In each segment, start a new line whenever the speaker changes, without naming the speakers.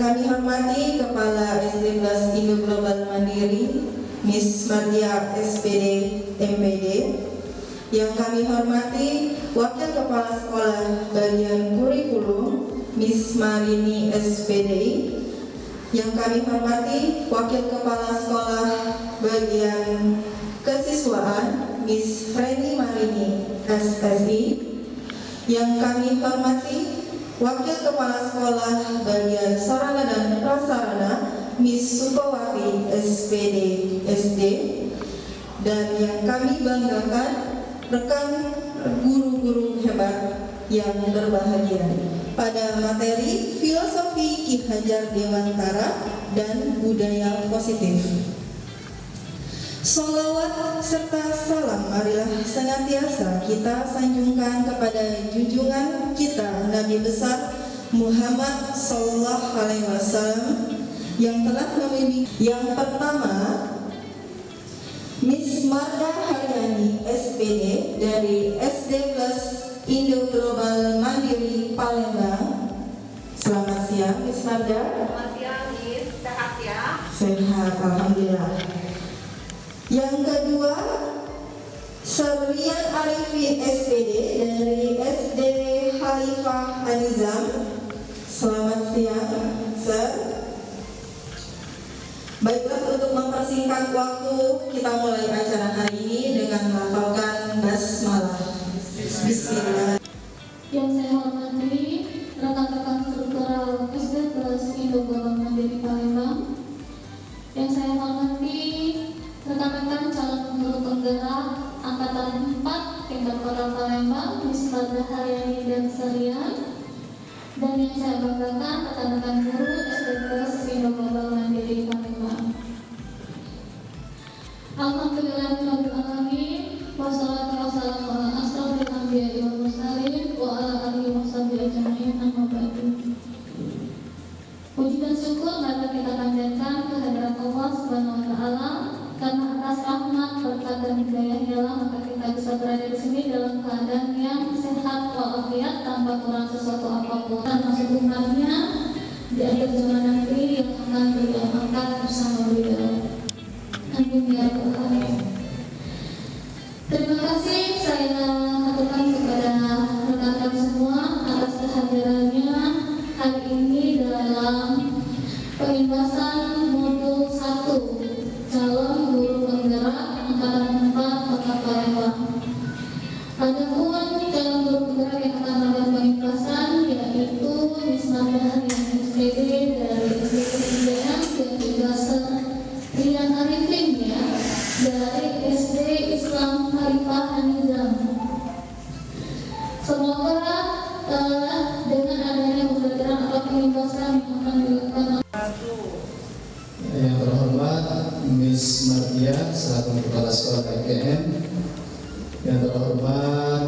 kami hormati Kepala SD Kelas Indo Global Mandiri, Miss Mardia SPD MPD. Yang kami hormati Wakil Kepala Sekolah Bagian Kurikulum, Miss Marini SPD. Yang kami hormati Wakil Kepala Sekolah Bagian Kesiswaan, Miss Reni Marini SSI. Yang kami hormati Wakil Kepala Sekolah Bagian Sarana dan Prasarana, Miss Sukowati SPD SD. Dan yang kami banggakan rekan guru-guru hebat yang berbahagia pada materi filosofi Ki Hajar Dewantara dan budaya positif. Sholawat serta salam marilah senantiasa kita sanjungkan kepada junjungan kita Nabi besar Muhammad Sallallahu Alaihi Wasallam yang telah membimbing. Yang pertama, Miss Marda Haryani SPD dari SD Kelas Indo Global Mandiri Palembang. Selamat siang, Miss Marda.
Selamat siang, Miss. Sehat ya?
Sehat, alhamdulillah. Yang kedua, Serlian Arifin SPD dari SD Khalifah Hanizam. Selamat siang, Sir. Baiklah, untuk mempersingkat waktu, kita mulai acara hari ini dengan melafalkan basmalah. Bismillah.
Yang saya hormati rekan-rekan struktural SD Kelas Indo Global Mandiri Palembang. Yang saya hormati rekan-rekan calon guru penggerak Angkatan 4 tingkat Kota Palembang, Miss Marda Haryani dan Serlian. Dan yang saya banggakan rekan-rekan guru SD Kelas Indo Global Mandiri Palembang. Alhamdulillahirabbil alamin. Wassalatu wassalamu ala asrofil anbiya'i wal mursalin wa ala alihi washabihi ajma'in, amma ba'du. Puji dan syukur marilah kita panjatkan kehadirat Allah Subhanahu wa taala, karena atas rahmat, berkat dan hidayahnya lah maka kita bisa berada di sini dalam keadaan yang sehat walafiat tanpa kurang sesuatu apapun, termasuk umatnya di akhir zaman nanti yang akan beliau angkat bersama beliau. Amin ya rabbal alamin. Terima kasih saya aturkan kepada rekan-rekan semua atas kehadirannya hari ini dalam penginbasan modul 1 calon guru penggerak Angkatan 4 Kota Palembang. Adapun calon guru penggerak yang akan melakukan penginbasan yaitu Miss Marda Haryani SPD dari SD Kementerian dan juga Serlian Arifin ya dari SD Islam Khalifah Hanizam. Semoga dengan adanya pembelajaran atau penginbasan yang akan dilakukan.
Yang terhormat Miss Mardia selaku Kepala Sekolah IPM, yang terhormat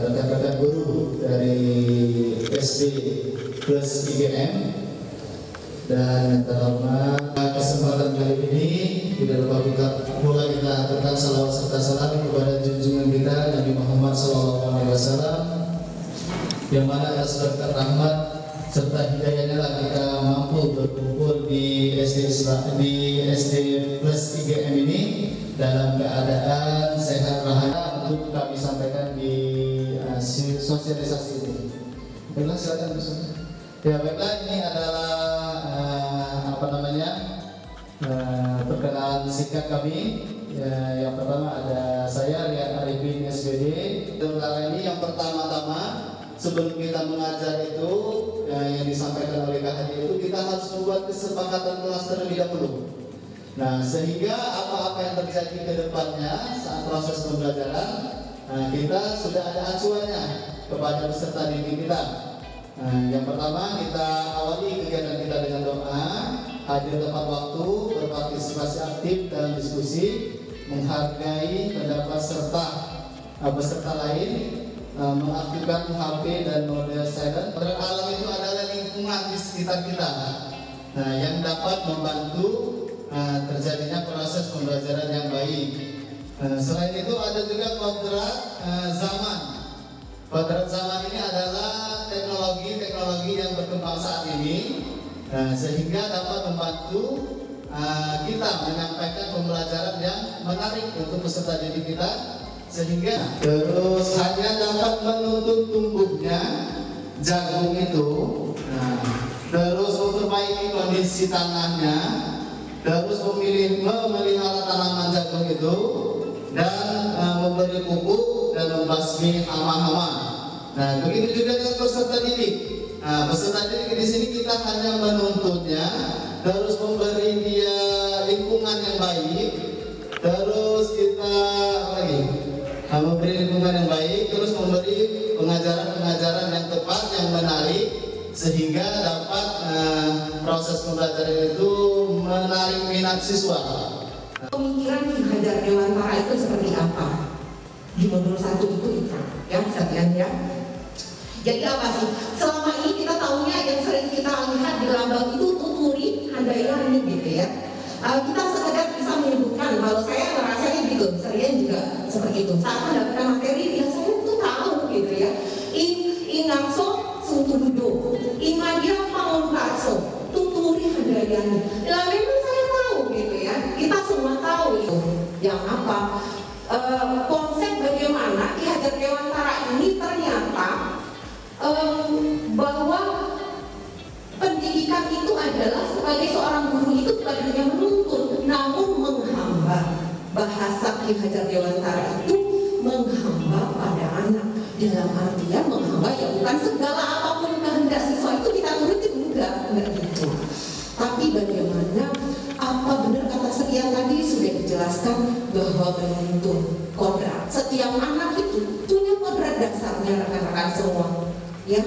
rekan-rekan guru dari SD plus IPM, dan yang terhormat kesempatan kali ini tidak lupa kita aturkan salawat serta salam kepada junjungan kita Nabi Muhammad SAW, yang mana atas berkat rahmat serta hidayahnya lah kita mampu berkumpul di SD plus IGM ini dalam keadaan sehat rahasia untuk kami sampaikan di sosialisasi ini. Baiklah, silakan Gus. Ya baiklah, ini adalah perkenalan singkat kami. Yang pertama ada saya Rian Arifin SPD. Dan kali ini yang pertama-tama sebelum kita mengajar itu yang disampaikan oleh Kak Haji itu kita harus membuat kesepakatan kelas terlebih dahulu. Nah, sehingga apa-apa yang terjadi ke depannya saat proses pembelajaran, kita sudah ada acuannya kepada peserta didik kita. Yang pertama kita awali kegiatan kita dengan doa, hadir tepat waktu, berpartisipasi aktif dalam diskusi, menghargai pendapat serta peserta lain, mengaktifkan HP dan mode silent. Alam itu adalah lingkungan di sekitar kita, yang dapat membantu terjadinya proses pembelajaran yang baik. Selain itu ada juga kodrat zaman. Kodrat zaman ini adalah teknologi yang berkembang saat ini, sehingga dapat membantu kita menyampaikan pembelajaran yang menarik untuk peserta didik kita, sehingga terus hanya dapat menuntut tumbuhnya jagung itu, terus memperbaiki kondisi tanahnya, terus memelihara tanaman jagung itu, dan memberi pupuk dan membasmi hama-hama. Nah, begitu juga dengan peserta didik. Peserta didik di sini kita hanya menuntutnya, terus memberi dia lingkungan yang baik, terus kita memberi lingkungan yang baik, terus memberi pengajaran-pengajaran yang tepat, yang menarik, sehingga dapat proses pembelajaran itu menarik minat siswa.
Pemikiran Ki Hajar Dewantara itu seperti apa? Di modul 1 itu ya, sekalian ya. Jadi apa sih? Selama ini kita tahunya yang sering kita lihat di lambang itu tuturi handayani gitu ya. Kita sekedar bisa menyebutkan, kalau saya ngerasanya gitu, sering juga seperti itu. Saat mendapatkan materi, ya saya tuh tahu gitu ya. Ingangso Sutududo, Imadia Pangungkaso, tuturi handayani. Lah memang saya tahu gitu ya. Kita semua tahu itu. Yang apa? Konsep bagaimana Ki Hajar Dewantara ini ternyata bahwa pendidikan itu adalah sebagai seorang guru itu bukan hanya menuntut, namun menghamba. Bahasa Ki Hajar Dewantara itu menghamba pada anak, dalam artian menghamba ya bukan segala apapun kehendak siswa itu kita turuti, enggak gitu. Tapi bagaimana, apa benar kata sekian tadi sudah dijelaskan bahwa menuntun kodrat. Setiap anak itu punya kodrat dasarnya rekan-rekan semua. Ya,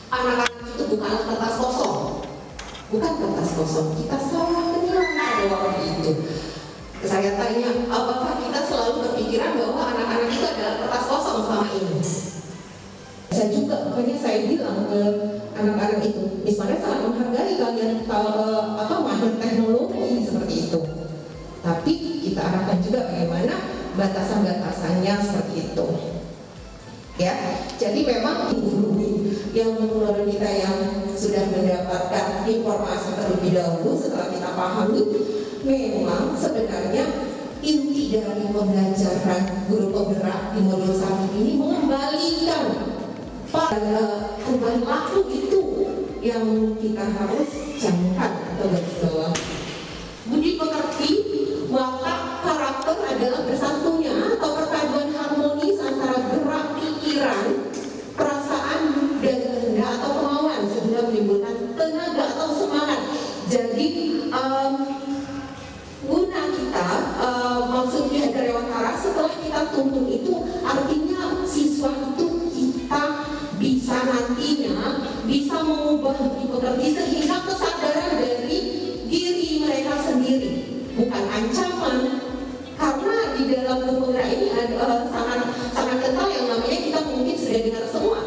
anak-anak itu bukan kertas kosong, bukan kertas kosong. Kita salah menilai pada waktu itu. Saya tanya, apakah kita selalu berpikiran bahwa anak-anak itu adalah kertas kosong selama ini? Saya juga, makanya saya bilang ke anak-anak itu, misalnya sangat menghargai kalian mahir teknologi seperti itu. Tapi kita arahkan juga bagaimana batasan-batasannya seperti itu. Ya, jadi memang guru yang menurut kita yang sudah mendapatkan informasi terlebih dahulu setelah kita pahami, memang sebenarnya inti dari pembelajaran guru penggerak di modul 1 ini mengembalikan pada perubahan laku itu yang kita harus camkan atau garis bawah. Budi pekerti, maka karakter adalah bersatunya atau perpaduan harmonis antara gerak pikiran, perasaan dan kehendak atau kemauan sehingga menimbulkan tenaga atau semangat. Jadi guna kita maksud Ki Hajar Dewantara setelah kita tuntun itu artinya siswa itu kita bisa nantinya bisa mengubah budi pekerti sehingga kesadaran dari diri mereka sendiri, bukan ancaman. Karena di dalam penggerak ini ada sangat kental yang namanya kita mungkin sudah dengar semua,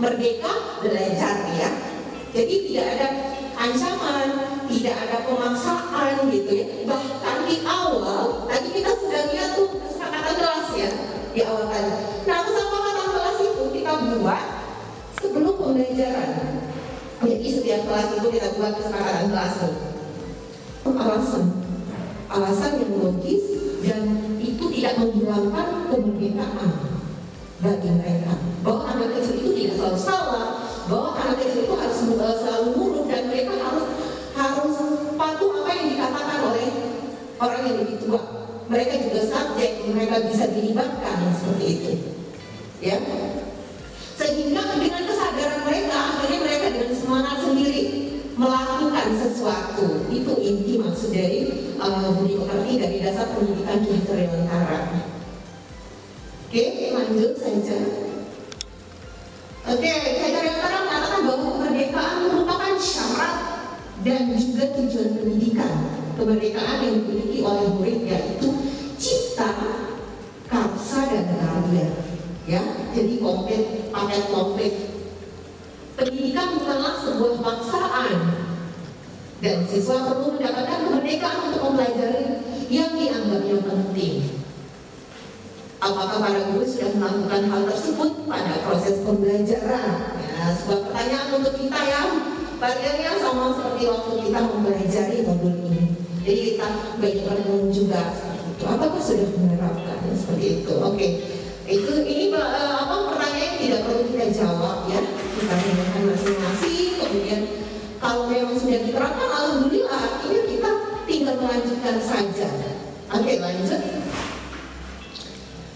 merdeka belajar ya. Jadi tidak ada ancaman, tidak ada pemaksaan gitu ya. Bahkan di awal tadi kita sudah lihat tuh kesepakatan kelas ya di awal tadi. Nah, kesepakatan kelas itu kita buat sebelum pembelajaran. Jadi setiap kelas itu kita buat kesepakatan kelas tuh. Alasan yang logis dan itu tidak menghilangkan kemerdekaan bagi mereka. Bahwa anak kecil itu tidak selalu salah, bahwa anak kecil itu harus selalu nurut dan mereka harus patuh apa yang dikatakan oleh orang yang lebih tua. Mereka juga subjek, mereka bisa dilibatkan seperti itu. Ya. Sehingga dengan kesadaran mereka, akhirnya mereka dengan semangat sendiri melakukan sesuatu. Itu inti maksud dari budi pekerti dari dasar pendidikan Ki Hajar Dewantara. Oke, lanjut saja. Oke, Ki Hajar Dewantara mengatakan bahwa kemerdekaan merupakan syarat dan juga tujuan pendidikan. Kemerdekaan yang dimiliki oleh murid yaitu cipta, karsa dan karya. Ya, jadi paket komplit. Pendidikan bukanlah sebuah paksaan dan siswa perlu mendapatkan kemerdekaan untuk mempelajari yang dianggapnya penting. Apakah para guru sudah melakukan hal tersebut pada proses pembelajaran? Ya, sebuah pertanyaan untuk kita ya. bagiannya sama seperti waktu kita mempelajari modul ini. Jadi kita banyak renung juga. Apakah sudah menerapkan seperti itu? Oke. Ini pertanyaan tidak perlu kita jawab ya. Kita tanyakan masing-masing. Kemudian kalau memang sudah diterapkan, alhamdulillah. Artinya kita tinggal melanjutkan saja. Oke, lanjut.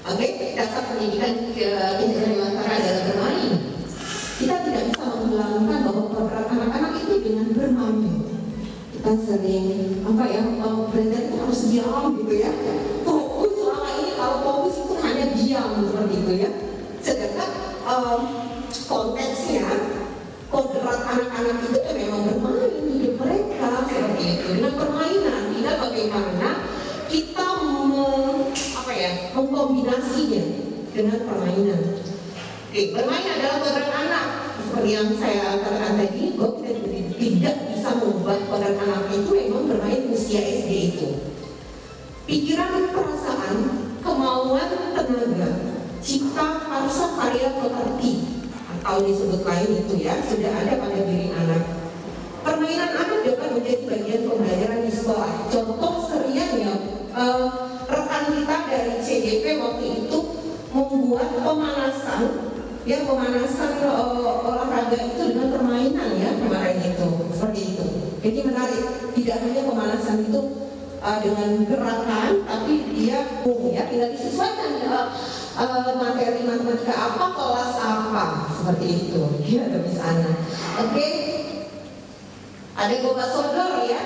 Oke, dasar pendidikan kehidupan dewasa adalah bermain. Kita tidak bisa menghilangkan bahwa kodrat anak-anak itu dengan bermain. Kita sering belajar itu harus diam gitu ya. Fokus selama ini, kalau fokus itu hanya diam seperti itu ya. Sedangkan konteksnya kodrat anak-anak itu memang bermain hidup mereka seperti itu. Dengan permainan, tidak bagaimana kita mengkombinasinya dengan permainan. Oke, bermain adalah kodrat anak. Seperti yang saya katakan tadi, bahwa kita tidak bisa mengubah kodrat anak itu memang bermain usia SD itu. Pikiran, perasaan, kemauan, tenaga, cipta, karsa, karya, pekerti, atau disebut lain itu ya, sudah ada pada diri anak. Permainan anak dapat menjadi bagian pembelajaran di sekolah. Contoh seriannya, rekan kita dari CDP waktu itu membuat pemanasan olahraga itu dengan permainan ya kemarin itu, seperti itu. Jadi menarik, tidak hanya pemanasan itu dengan gerakan, tapi dia tidak disesuaikan materi matematika apa, kelas apa, seperti itu ya dari sana. Oke. Ada boga sodor ya.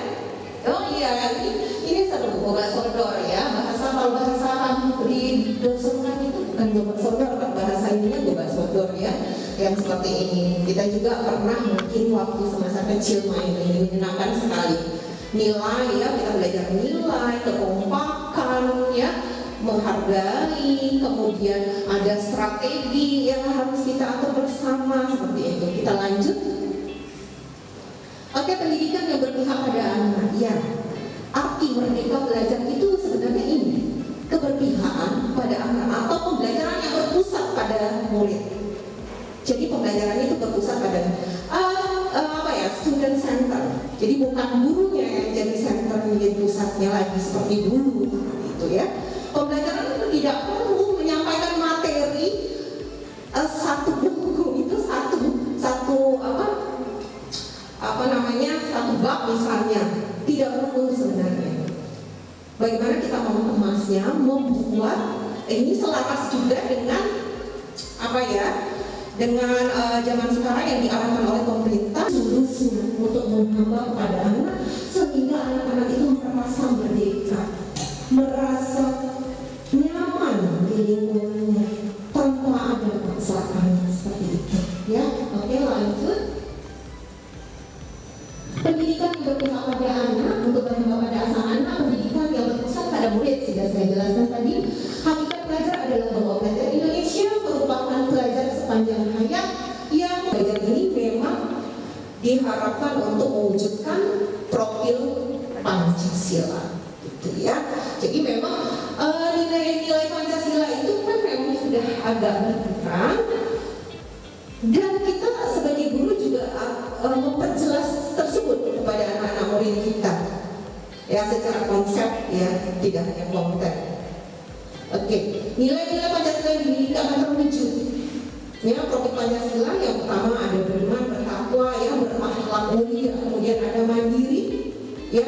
Oh iya, ini seru boga sodor ya. Kalau bahasa di dosengan itu bukan boga sodor, bahasa ininya boga sodor ya. Yang seperti ini. Kita juga pernah mungkin waktu semasa kecil main ini, menyenangkan sekali. Nilai ya, kita belajar nilai, kekompakan ya, menghargai, kemudian ada strategi yang harus kita atur bersama seperti itu. Kita lanjut. Oke, pendidikan yang berpihak pada anak. Ya, arti merdeka belajar itu sebenarnya ini, keberpihakan pada anak atau pembelajaran yang berpusat pada murid. Jadi pembelajaran itu berpusat pada student center. Jadi bukan gurunya yang jadi center, menjadi pusatnya lagi seperti dulu itu ya. Pembelajaran itu tidak perlu menyampaikan materi satu buku itu satu bab misalnya, tidak perlu sebenarnya. Bagaimana kita mau mengemasnya, membuat ini selaras juga dengan dengan zaman sekarang yang diarahkan oleh pemerintah, seluruhnya untuk menghamba kepada anak, sehingga anak-anak itu merasa merdeka, merasa nyaman di lingkungannya tanpa ada paksaan seperti itu ya. Oke, lanjut. Pendidikan yang berpihak pada anak untuk menghamba pada asal anak, pendidikan yang berpusat pada murid. Sudah saya jelaskan tadi, hakikat pelajar adalah bahwa pelajar Indonesia merupakan pelajar sepanjang hayat yang pelajar ini memang diharapkan untuk mewujudkan profil Pancasila gitu ya. Jadi memang nilai-nilai Pancasila itu kan memang sudah agak berkurang, dan kita sebagai guru juga memperjelas tersebut kepada anak-anak murid kita ya, secara konsep ya, tidak hanya konten. Oke, nilai-nilai Pancasila yang dimiliki akan terwujud ya. Profil Pancasila yang pertama ada beriman, bertakwa ya, berakhlak mulia, kemudian ada mandiri ya,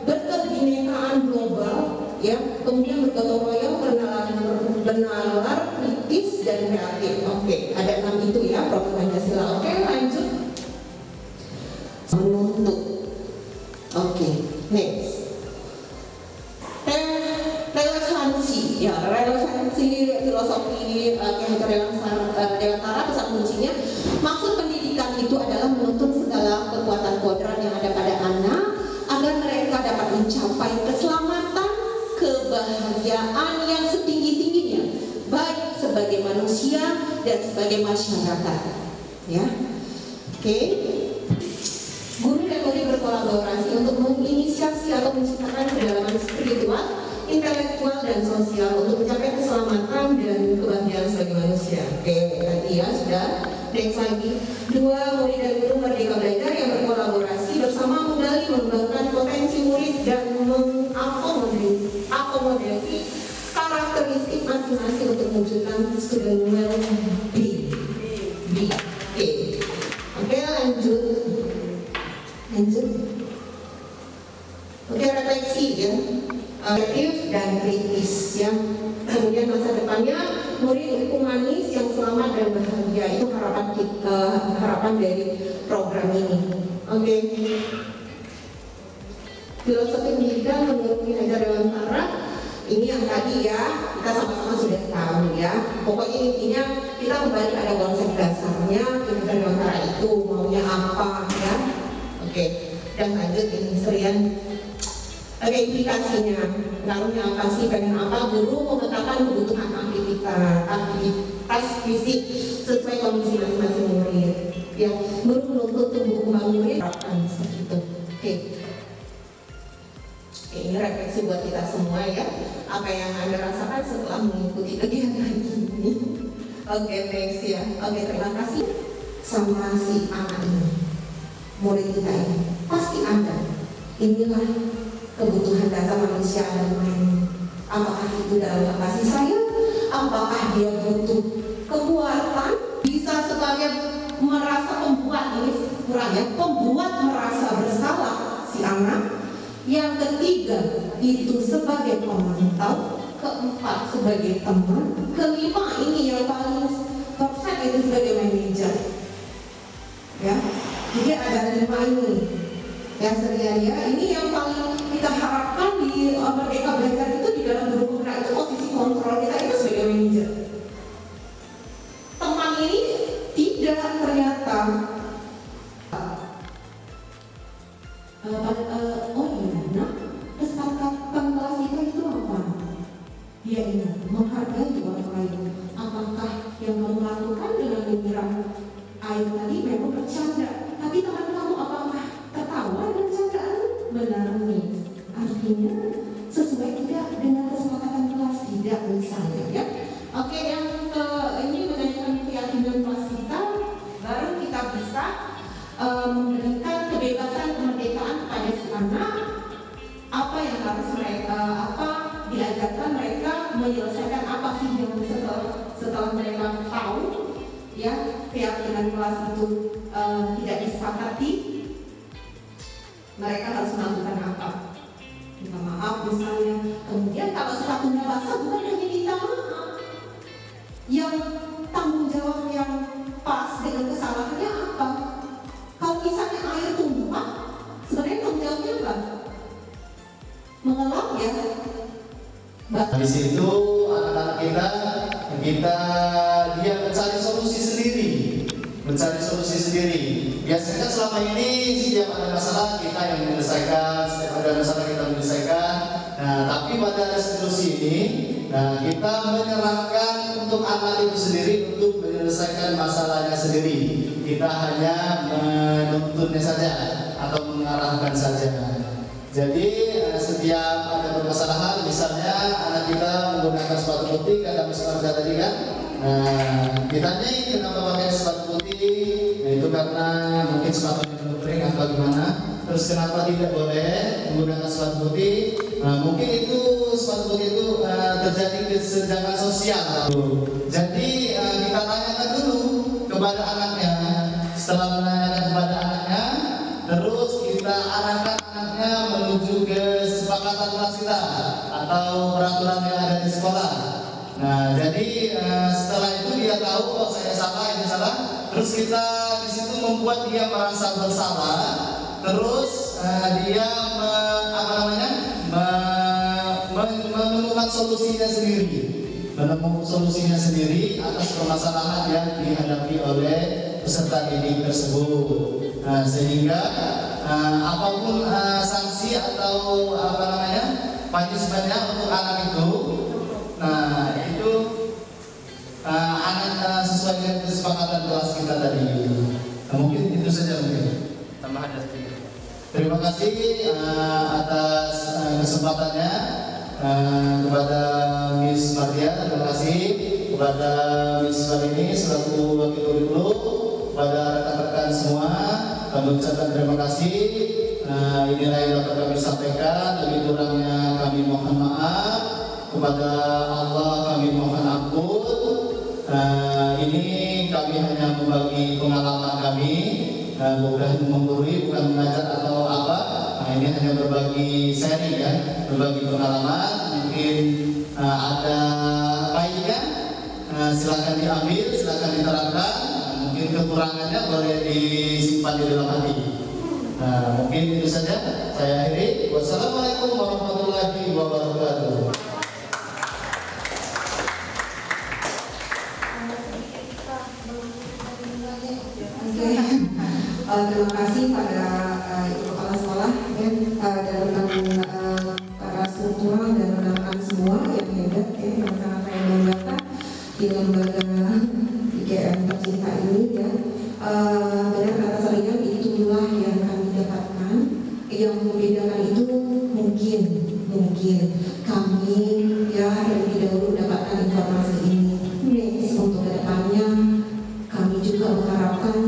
berkebinekaan global ya, kemudian bergotong royong, bernalar, kritis, dan kreatif. Oke, ada 6 itu ya profil Pancasila. Oke, lanjut. Menuntut. Oke, next. Relevansi ya, relevansi filosofi Dewantara, pesan kuncinya, maksud pendidikan itu adalah menuntut segala kekuatan kodrat yang ada pada anak agar mereka dapat mencapai keselamatan, kebahagiaan yang setinggi-tingginya, baik sebagai manusia dan sebagai masyarakat ya. Oke. Guru dan murid berkolaborasi untuk menginisiasi atau menciptakan kedalaman spiritual, intelektual, dan sosial untuk mencapai keselamatan dan kebahagiaan sebagai manusia. Oke, tadi ya sudah next lagi. 2. Murid dan guru Merdeka Belajar yang berkolaborasi bersama kembali mengembangkan potensi murid dan mengakomodasi karakteristik masing-masing untuk mewujudkan student well-being. Oke, lanjut. Oke, refleksi ya, kreatif dan kritis ya. Kemudian masa depannya murid humanis yang selamat dan bahagia, itu harapan dari program ini. Oke. Filosofi pendidikan menurut Ki Hajar Dewantara, ini yang tadi ya kita sama-sama sudah tahu ya. Pokoknya intinya kita kembali pada konsep dasarnya Ki Hajar Dewantara itu maunya apa ya. Oke, dan lanjut ini serian. Oke, implikasinya, pengaruhnya apa sih, pengen apa? Guru memetakan kebutuhan aktivitas fisik sesuai kondisi masing-masing murid. Ya, guru menuntut tumbuh kembang murid seperti itu. Oke. Ini refleksi buat kita semua ya. Apa yang Anda rasakan setelah mengikuti kegiatan ini? Oke, next ya. Oke, terima kasih sama si anak ini, murid kita ini. Pasti Anda, inilah kebutuhan dasar manusia dan main. Apakah itu dalam kasih sayang? Apakah dia butuh kekuatan? Bisa sebagai merasa pembuat, ini kurang ya, pembuat merasa bersalah si anak. Yang ketiga itu sebagai pemantau. Keempat sebagai teman. Kelima ini yang paling perfect itu sebagai manajer. Ya, jadi ada 5 ini. Ya serian ya, ini yang paling kita harapkan di Merdeka Belajar itu, di dalam guru penggerak itu posisi kontrol kita itu sebagai manajer. Teman ini tidak ternyata kesepakatan kelas kita itu apa? Dia ingat menghargai orang lain. Apakah yang kamu lakukan dengan menyiram air tadi memang bercanda, tapi teman kamu apakah tertawa dan candaan? Benar nih, artinya sesuai tidak dengan kesepakatan kelas, tidak misalnya ya. Oke, yang ini menanyakan keyakinan kelas kita, baru kita bisa memberikan kebebasan kemerdekaan pada si anak. Apa yang harus mereka diajarkan mereka menyelesaikan apa sih yang setelah mereka tahu ya keyakinan kelas itu tidak disepakati, mereka harus melakukan apa? Minta maaf misalnya. Kemudian kalau sepatunya basah bukan hanya minta maaf, yang tanggung jawab yang pas dengan kesalahannya apa? Kalau misalnya air tumpah, sebenarnya tanggung jawabnya apa? Mengelak ya.
Di situ anak-anak kita dia mencari solusi sendiri. Biasanya selama ini setiap ada masalah kita yang menyelesaikan, setiap ada masalah kita menyelesaikan. Nah, tapi pada restitusi ini, kita menyerahkan untuk anak itu sendiri untuk menyelesaikan masalahnya sendiri. Kita hanya menuntunnya saja atau mengarahkan saja. Jadi setiap ada permasalahan, misalnya anak kita menggunakan sepatu putih, kata Miss Marga tadi kan, ditanya kenapa pakai sepatu putih, nah, itu karena mungkin sepatunya belum kering atau gimana. Terus kenapa tidak boleh menggunakan sepatu putih? Mungkin itu sepatu putih itu terjadi kesenjangan sosial. Jadi kita tanyakan dulu kepada anaknya. Setelah menanyakan kepada anaknya, terus kita arahkan anaknya menuju ke kesepakatan kelas kita atau peraturan yang ada di sekolah. Nah, jadi setelah itu dia tahu kok saya salah, ini salah. Terus kita di situ membuat dia merasa bersalah. Terus dia menemukan solusinya sendiri atas permasalahan yang dihadapi oleh peserta didik tersebut. Nah, sehingga apapun sanksi atau punishment-nya untuk anak itu, nah itu anak sesuai dengan kesepakatan kelas kita tadi. Nah, mungkin itu saja tambahan sedikit. Terima kasih atas kesempatannya kepada Miss Mardia, terima kasih kepada Miss Marini selaku wakil guru. semua, kami ucapkan terima kasih. Inilah yang dapat kami sampaikan. Lebih kurangnya kami mohon maaf. Kepada Allah kami mohon ampun. Ini kami hanya membagi pengalaman kami, bukan menggurui, bukan mengajar atau apa. Ini hanya berbagi sharing ya, berbagi pengalaman. Mungkin ada baiknya, silakan diambil, silakan diterapkan. Mungkin kekurangannya boleh disimpan di dalam hati. Mungkin itu saja. Saya akhiri. Wassalamualaikum warahmatullahi wabarakatuh.
Terima kasih pada Ibu Kepala Sekolah dan para struktural dan rekan-rekan semua yang hebat, rekan-rekan yang banggakan di lembaga IGM tercinta ini ya. Benar kata Sarian, itulah yang kami dapatkan. Yang membedakan itu mungkin kami ya lebih dahulu dapatkan informasi ini. Next untuk kedepannya kami juga mengharapkan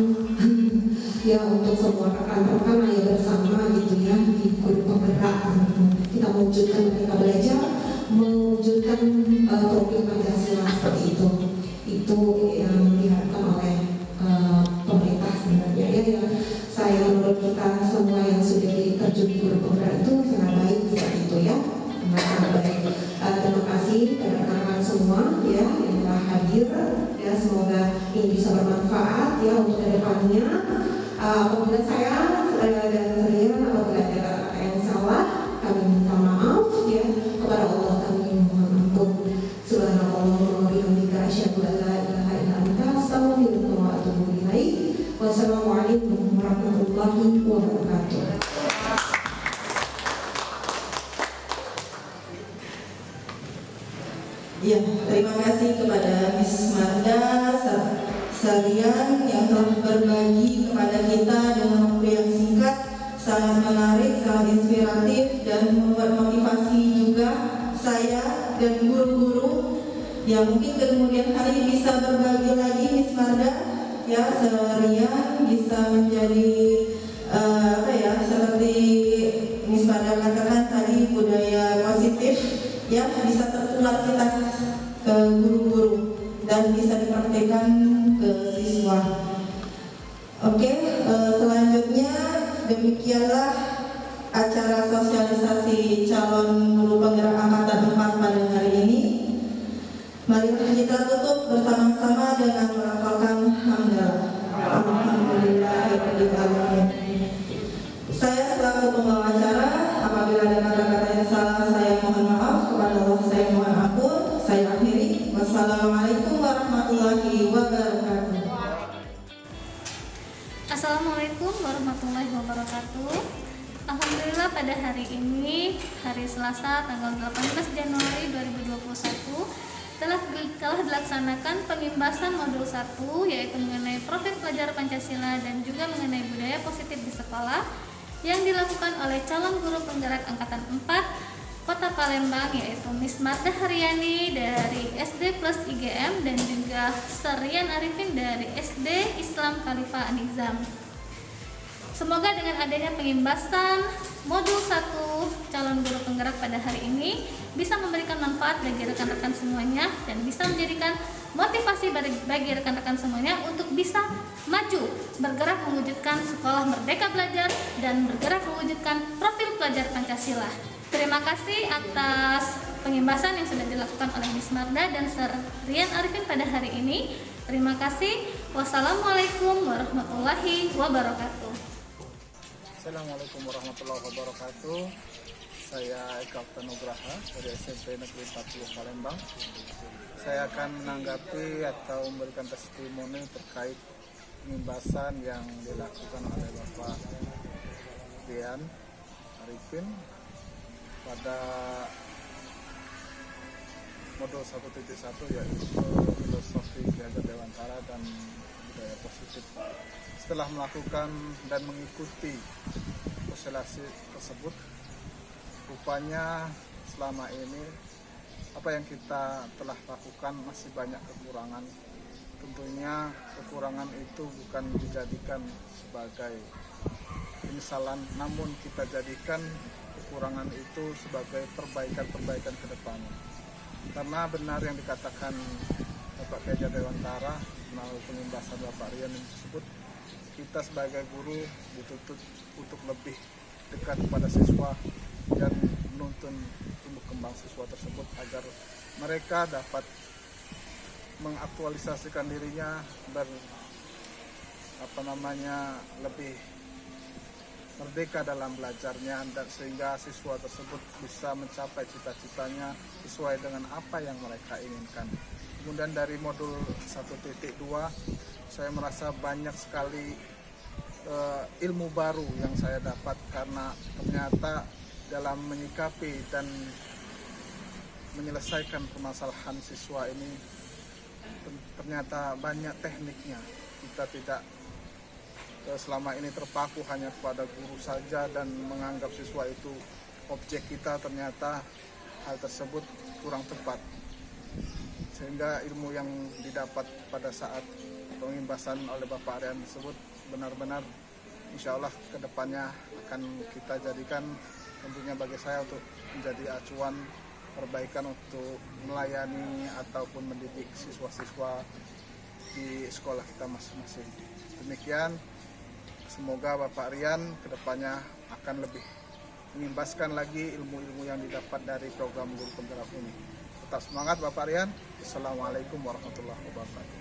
ya untuk semua rekan-rekan yang bersama gitu ya di guru penggerak kita mewujudkan mereka belajar mewujudkan profil Pancasila seperti itu yang diharapkan oleh pemerintah sebenarnya ya. Saya menurut kita semua yang sudah terjun di guru penggerak itu sangat baik seperti itu ya, sangat baik. Terima kasih pada rekan-rekan semua ya yang telah hadir ya, semoga ini bisa bermanfaat ya untuk kedepannya. Apabila saya dan Rian apabila ada kata-kata yang salah, kami minta maaf ya, kepada Allah kami mohon ampun. Subhanallah wa bihamdika asyhadu an la ilaha illa anta astaghfiruka wa atubu ilaik. Wassalamualaikum warahmatullahi wabarakatuh.
Ya, terima kasih kepada Miss Marda Sarian yang telah berbagi kepada kita dengan waktu yang singkat, sangat menarik, sangat inspiratif dan membuat motivasi juga saya dan guru-guru yang mungkin kemudian hari bisa berbagi lagi. Miss Marda ya, Sarian bisa menjadi seperti Miss Marda katakan tadi, budaya positif ya, bisa tertular kita ke guru-guru dan bisa dipraktikkan ke siswa. Oke, selanjutnya demikianlah acara sosialisasi calon guru penggerak angkatan 4 pada hari ini. Mari kita tutup bersama-sama dengan melafalkan hamdalah. Alhamdulillahirabbil alamin. Saya selaku pembawa acara, apabila ada kata-kata yang salah saya mohon maaf, kepada Allah saya mohon ampun. Saya akhiri. Wassalamualaikum warahmatullahi wabarakatuh.
Assalamualaikum warahmatullahi wabarakatuh. Alhamdulillah pada hari ini, hari Selasa tanggal 18 Januari 2021 telah dilaksanakan pengimbasan modul 1 yaitu mengenai profil pelajar Pancasila dan juga mengenai budaya positif di sekolah yang dilakukan oleh calon guru penggerak angkatan 4 Kota Palembang, yaitu Miss Marda Haryani dari SD Plus IGM dan juga Sarian Arifin dari SD Islam Khalifah An-Nizam. Semoga dengan adanya pengimbasan modul 1 calon guru penggerak pada hari ini bisa memberikan manfaat bagi rekan-rekan semuanya dan bisa menjadikan motivasi bagi rekan-rekan semuanya untuk bisa maju, bergerak mewujudkan sekolah merdeka belajar dan bergerak mewujudkan profil pelajar Pancasila. Terima kasih atas pengimbasan yang sudah dilakukan oleh Miss Marda dan Sarian Arifin pada hari ini. Terima kasih. Wassalamualaikum warahmatullahi wabarakatuh.
Assalamualaikum warahmatullahi wabarakatuh. Saya Eka Nugraha dari SMP Negeri 40 Palembang. Saya akan menanggapi atau memberikan testimoni terkait pengimbasan yang dilakukan oleh Bapak Rian Arifin pada modul 1.1 yaitu filosofi Ki Hajar Dewantara dan budaya positif. Setelah melakukan dan mengikuti sosialisasi tersebut, rupanya selama ini apa yang kita telah lakukan masih banyak kekurangan tentunya kekurangan itu bukan dijadikan sebagai penyesalan, namun kita jadikan kekurangan itu sebagai perbaikan-perbaikan ke depannya. Karena benar yang dikatakan Bapak Kiai Hajar Dewantara melalui pengimbasan Bapak Rian tersebut, kita sebagai guru dituntut untuk lebih dekat pada siswa dan menuntun tumbuh kembang siswa tersebut agar mereka dapat mengaktualisasikan dirinya lebih merdeka dalam belajarnya, dan sehingga siswa tersebut bisa mencapai cita-citanya sesuai dengan apa yang mereka inginkan. Kemudian dari modul 1.2 saya merasa banyak sekali ilmu baru yang saya dapat, karena ternyata dalam menyikapi dan menyelesaikan permasalahan siswa ini ternyata banyak tekniknya. Kita tidak selama ini terpaku hanya kepada guru saja dan menganggap siswa itu objek kita, ternyata hal tersebut kurang tepat. Sehingga ilmu yang didapat pada saat pengimbasan oleh Bapak Rian tersebut benar-benar insya Allah kedepannya akan kita jadikan tentunya bagi saya untuk menjadi acuan perbaikan untuk melayani ataupun mendidik siswa-siswa di sekolah kita masing-masing. Demikian, semoga Bapak Rian kedepannya akan lebih mengimbaskan lagi ilmu-ilmu yang didapat dari program guru penggerak ini. Tetap semangat Bapak Rian. Assalamualaikum warahmatullahi wabarakatuh.